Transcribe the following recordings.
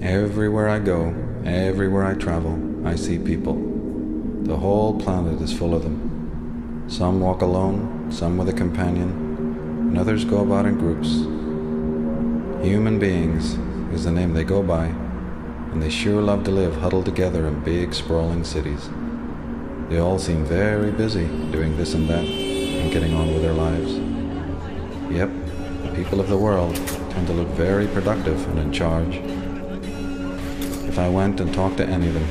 Everywhere I go, everywhere I travel, I see people. The whole planet is full of them. Some walk alone, some with a companion, and others go about in groups. Human beings is the name they go by, and they sure love to live huddled together in big, sprawling cities. They all seem very busy doing this and that, and getting on with their lives. Yep, the people of the world tend to look very productive and in charge. If I went and talked to any of them,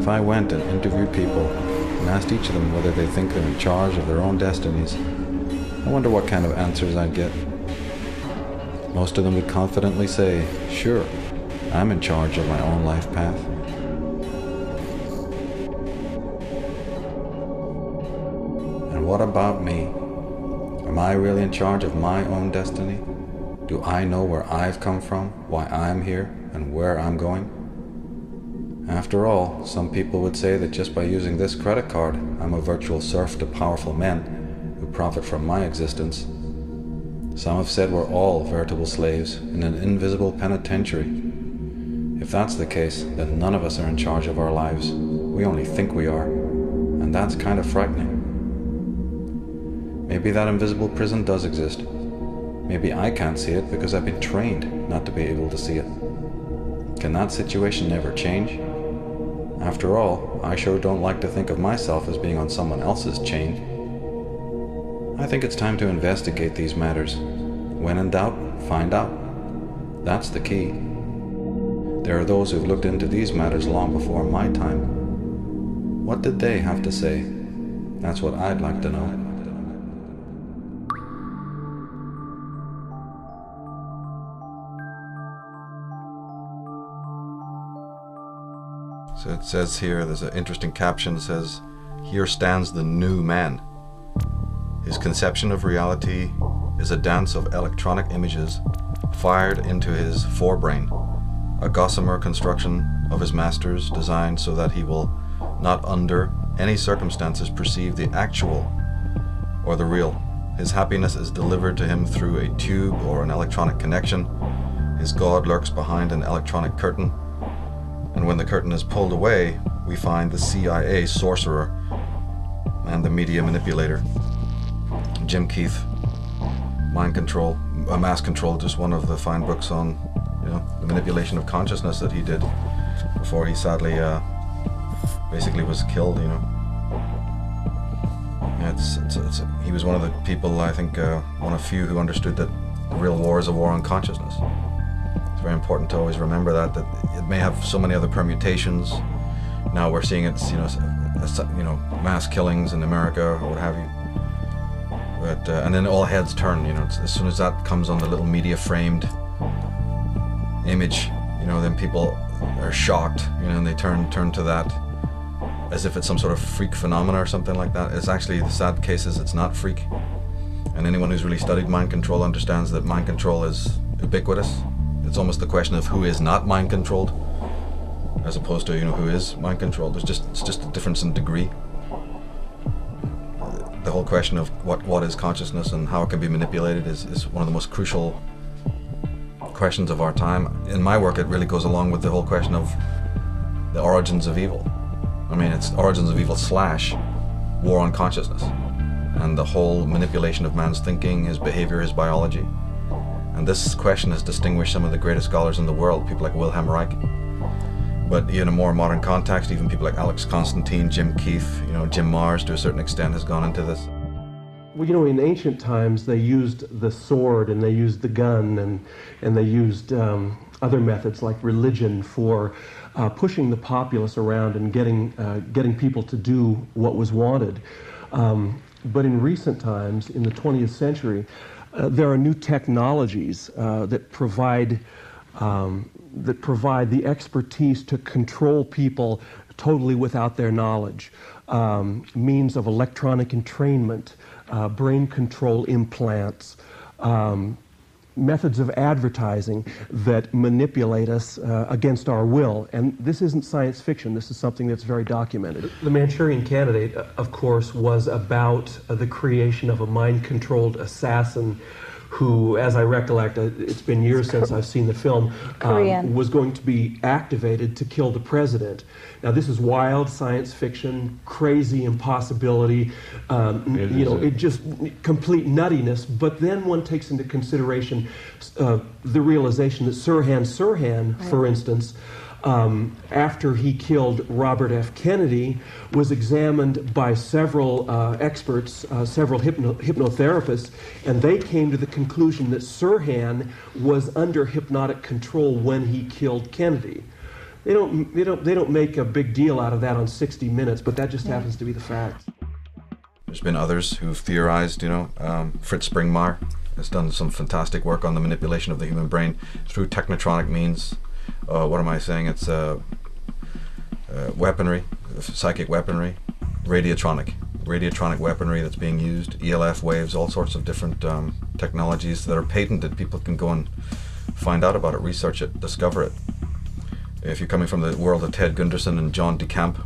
if I went and interviewed people and asked each of them whether they think they're in charge of their own destinies, I wonder what kind of answers I'd get. Most of them would confidently say, sure, I'm in charge of my own life path. And what about me? Am I really in charge of my own destiny? Do I know where I've come from, why I'm here, and where I'm going? After all, some people would say that just by using this credit card, I'm a virtual serf to powerful men who profit from my existence. Some have said we're all veritable slaves in an invisible penitentiary. If that's the case, then none of us are in charge of our lives. We only think we are, and that's kind of frightening. Maybe that invisible prison does exist. Maybe I can't see it because I've been trained not to be able to see it. Can that situation never change? After all, I sure don't like to think of myself as being on someone else's chain. I think it's time to investigate these matters. When in doubt, find out. That's the key. There are those who've looked into these matters long before my time. What did they have to say? That's what I'd like to know. So it says here, there's an interesting caption that says, "Here stands the new man. His conception of reality is a dance of electronic images fired into his forebrain, a gossamer construction of his masters designed so that he will not under any circumstances perceive the actual or the real. His happiness is delivered to him through a tube or an electronic connection. His God lurks behind an electronic curtain. And when the curtain is pulled away, we find the CIA sorcerer and the media manipulator." Jim Keith, Mind Control, Mass Control, just one of the fine books on, the manipulation of consciousness that he did before he sadly basically was killed. He was one of the people, I think, one of few who understood that the real war is a war on consciousness. It's very important to always remember that it may have so many other permutations. Now we're seeing it's, mass killings in America or what have you. But and then all heads turn. As soon as that comes on the little media framed image, then people are shocked. And they turn to that as if it's some sort of freak phenomena or something like that. It's actually, the sad case is it's not freak. And anyone who's really studied mind control understands that mind control is ubiquitous. It's almost the question of who is not mind controlled, as opposed to who is mind controlled. It's just a difference in degree. The whole question of what is consciousness and how it can be manipulated is one of the most crucial questions of our time. In my work, it really goes along with the whole question of the origins of evil. I mean, it's origins of evil / war on consciousness, and the whole manipulation of man's thinking, his behavior, his biology. And this question has distinguished some of the greatest scholars in the world, people like Wilhelm Reich. But in a more modern context, even people like Alex Constantine, Jim Keefe, Jim Marrs to a certain extent has gone into this. Well, in ancient times they used the sword and they used the gun and they used other methods like religion for pushing the populace around and getting people to do what was wanted. But in recent times, in the 20th century, there are new technologies that provide the expertise to control people totally without their knowledge. Means of electronic entrainment, brain control implants, methods of advertising that manipulate us against our will. And this isn't science fiction, this is something that's very documented. The Manchurian Candidate, of course, was about the creation of a mind-controlled assassin who, as I recollect, it's been years since I've seen the film, was going to be activated to kill the president. Now, this is wild science fiction, crazy impossibility, it just complete nuttiness. But then one takes into consideration the realization that Sirhan, for instance, after he killed Robert F. Kennedy, was examined by several experts, several hypnotherapists, and they came to the conclusion that Sirhan was under hypnotic control when he killed Kennedy. They don't make a big deal out of that on 60 Minutes, but that just happens to be the fact. There's been others who've theorized, Fritz Springmeier has done some fantastic work on the manipulation of the human brain through technotronic means. What am I saying? It's weaponry, psychic weaponry, radiotronic weaponry that's being used, ELF waves, all sorts of different technologies that are patented. People can go and find out about it, research it, discover it. If you're coming from the world of Ted Gunderson and John DeCamp,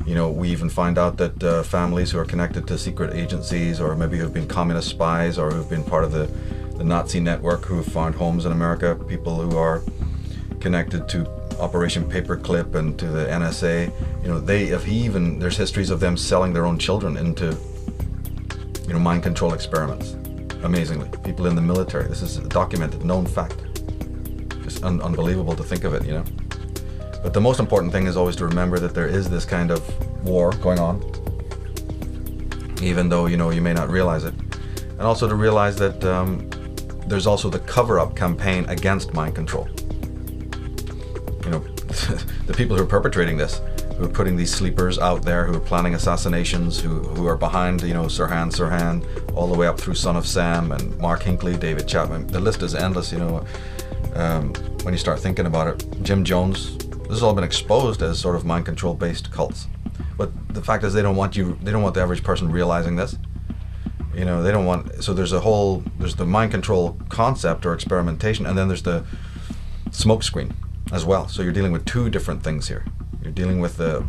we even find out that families who are connected to secret agencies, or maybe who've been communist spies, or who've been part of the Nazi network, who have found homes in America, people who are connected to Operation Paperclip and to the NSA, there's histories of them selling their own children into, mind control experiments. Amazingly, people in the military. This is a documented, known fact. Just unbelievable to think of it, But the most important thing is always to remember that there is this kind of war going on, even though, you may not realize it. And also to realize that there's also the cover-up campaign against mind control. The people who are perpetrating this, who are putting these sleepers out there, who are planning assassinations, who are behind, Sirhan, all the way up through Son of Sam and Mark Hinckley, David Chapman. The list is endless, when you start thinking about it. Jim Jones, this has all been exposed as sort of mind control based cults. But the fact is they don't want the average person realizing this. They don't want, so there's the mind control concept or experimentation, and then there's the smoke screen as well. So you're dealing with two different things here. You're dealing with the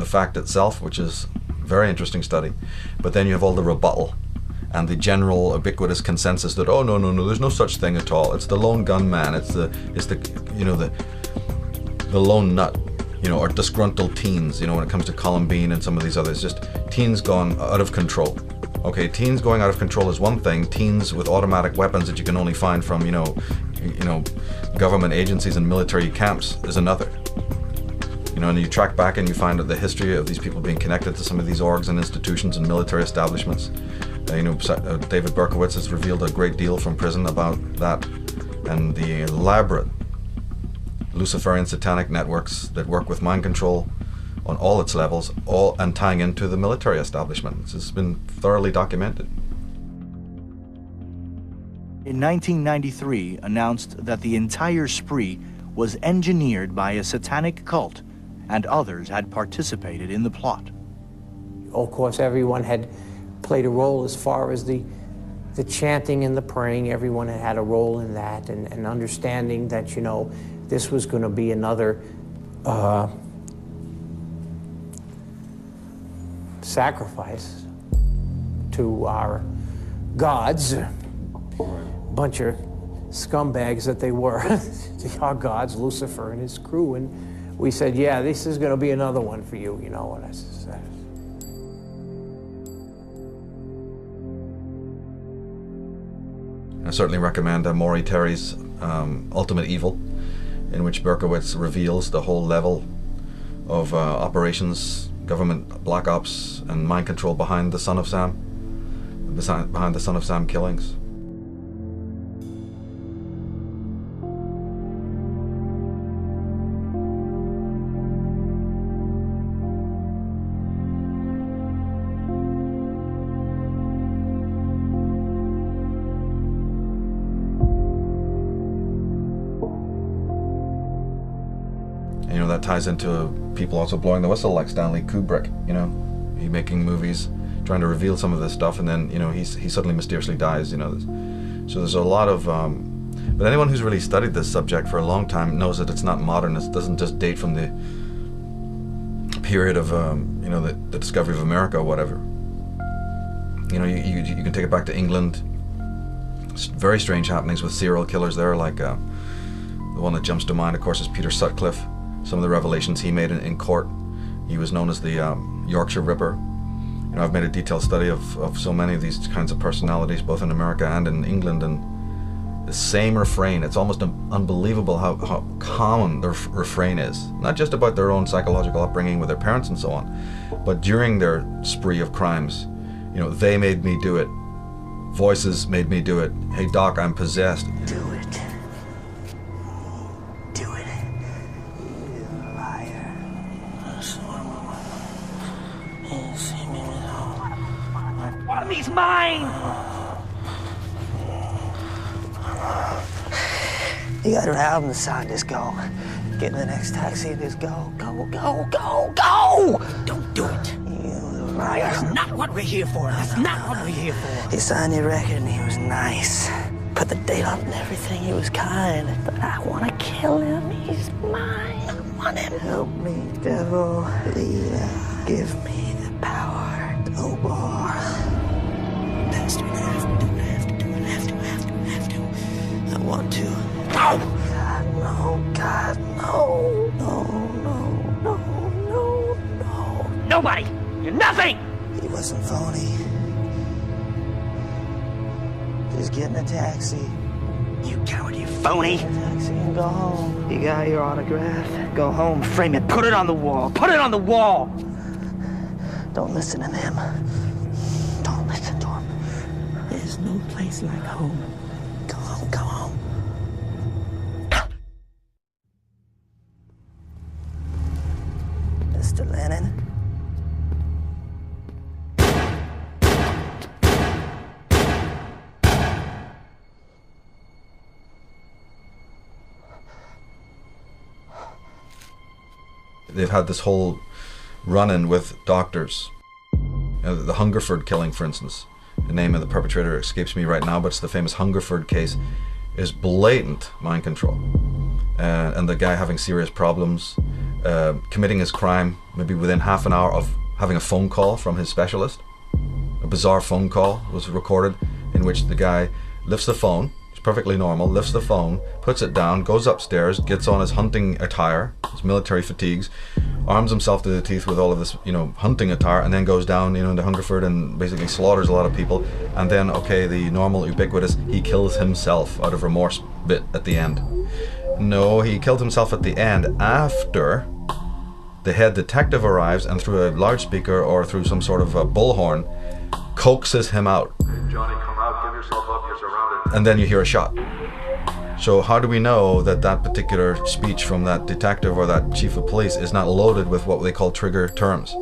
fact itself, which is a very interesting study, but then you have all the rebuttal and the general ubiquitous consensus that, oh, no, there's no such thing at all. It's the lone gunman. It's the lone nut, or disgruntled teens, when it comes to Columbine and some of these others, just teens gone out of control. Okay, teens going out of control is one thing. Teens with automatic weapons that you can only find from, government agencies and military camps is another. And you track back and you find out the history of these people being connected to some of these orgs and institutions and military establishments. David Berkowitz has revealed a great deal from prison about that, and the elaborate Luciferian satanic networks that work with mind control on all its levels, and tying into the military establishment. This has been thoroughly documented. In 1993, announced that the entire spree was engineered by a satanic cult, and others had participated in the plot. Of course, everyone had played a role as far as the chanting and the praying. Everyone had a role in that, and understanding that, this was going to be another sacrifice to our gods, bunch of scumbags that they were, our gods, Lucifer and his crew, and we said, yeah, this is going to be another one for you, and I said, I certainly recommend Maury Terry's Ultimate Evil, in which Berkowitz reveals the whole level of operations, government black ops, and mind control behind the Son of Sam, behind the Son of Sam killings. You know, that ties into people also blowing the whistle, like Stanley Kubrick. You know, he making movies, trying to reveal some of this stuff, and then, you know, he suddenly mysteriously dies. You know, so there's a lot of. But anyone who's really studied this subject for a long time knows that it's not modern. It doesn't just date from the period of you know, the discovery of America or whatever. You know, you can take it back to England. Very strange happenings with serial killers there, like the one that jumps to mind, of course, is Peter Sutcliffe. Some of the revelations he made in court. He was known as the Yorkshire Ripper. You know, I've made a detailed study of so many of these kinds of personalities, both in America and in England, and the same refrain. It's almost unbelievable how common the refrain is. Not just about their own psychological upbringing with their parents and so on, but during their spree of crimes. You know, they made me do it. Voices made me do it. Hey Doc, I'm possessed. Do it. Do it. You liar. You see me now. One of me's mine! You gotta have him decide. Just go. Get in the next taxi and just go. Go, go, go, go! Don't do it. You liar. That's not what we're here for. That's not what we're here for. He signed your record and he was nice. Put the date on it and everything. He was kind. But I want to kill him. He's mine. I want him. Help me, devil. Leah. Give me the power. Oh, boy. Bastard. I have to do it. I have to do it. I have to. I want to. No! God, no. God, no. No, no, no, no, no. Nobody! You're nothing! He wasn't phony. Just get in a taxi. You coward, you phony! Get in a taxi and go home. You got your autograph. Go home, frame it, put it on the wall. Put it on the wall! Don't listen to them. Don't listen to them. There's no place like home. Go home, go home. Mr. Lennon? They've had this whole run-in with doctors. The Hungerford killing, for instance. The name of the perpetrator escapes me right now, but it's the famous Hungerford case. Is blatant mind control. And the guy having serious problems, committing his crime maybe within half an hour of having a phone call from his specialist. A bizarre phone call was recorded in which the guy lifts the phone, it's perfectly normal, lifts the phone, puts it down, goes upstairs, gets on his hunting attire, his military fatigues, arms himself to the teeth with all of this, you know, hunting attire, and then goes down, you know, into Hungerford and basically slaughters a lot of people. And then, okay, the normal, ubiquitous, he kills himself out of remorse bit at the end. No, he killed himself at the end after the head detective arrives and through a loudspeaker or through some sort of a bullhorn coaxes him out. Johnny, come out, give yourself up, you're surrounded. And then you hear a shot. So how do we know that that particular speech from that detective or that chief of police is not loaded with what they call trigger terms?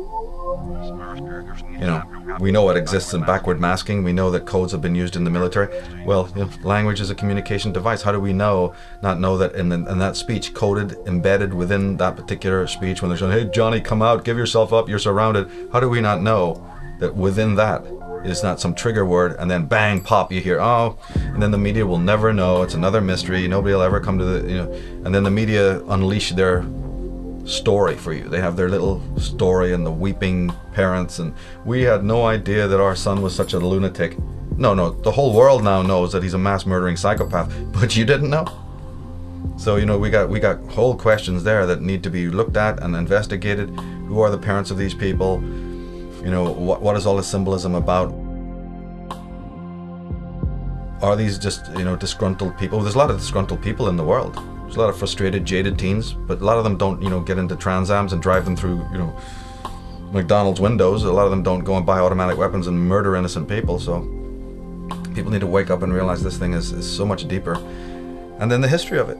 You know, we know what exists in backward masking. We know that codes have been used in the military. Well, you know, language is a communication device. How do we not know that in that speech, coded, embedded within that particular speech, when they're saying, hey, Johnny, come out, give yourself up, you're surrounded. How do we not know that within that is not some trigger word, and then bang, pop, you hear, oh, and then the media will never know. It's another mystery. Nobody will ever come to the, you know, and then the media unleash their story for you. They have their little story and the weeping parents, and we had no idea that our son was such a lunatic. No, the whole world now knows that he's a mass murdering psychopath, but you didn't know. So, you know, we got whole questions there that need to be looked at and investigated. Who are the parents of these people? You know, what is all this symbolism about? Are these just, disgruntled people? There's a lot of disgruntled people in the world. There's a lot of frustrated, jaded teens, but a lot of them don't, get into Trans Ams and drive them through, McDonald's windows. A lot of them don't go and buy automatic weapons and murder innocent people. So people need to wake up and realize this thing is so much deeper. And then the history of it.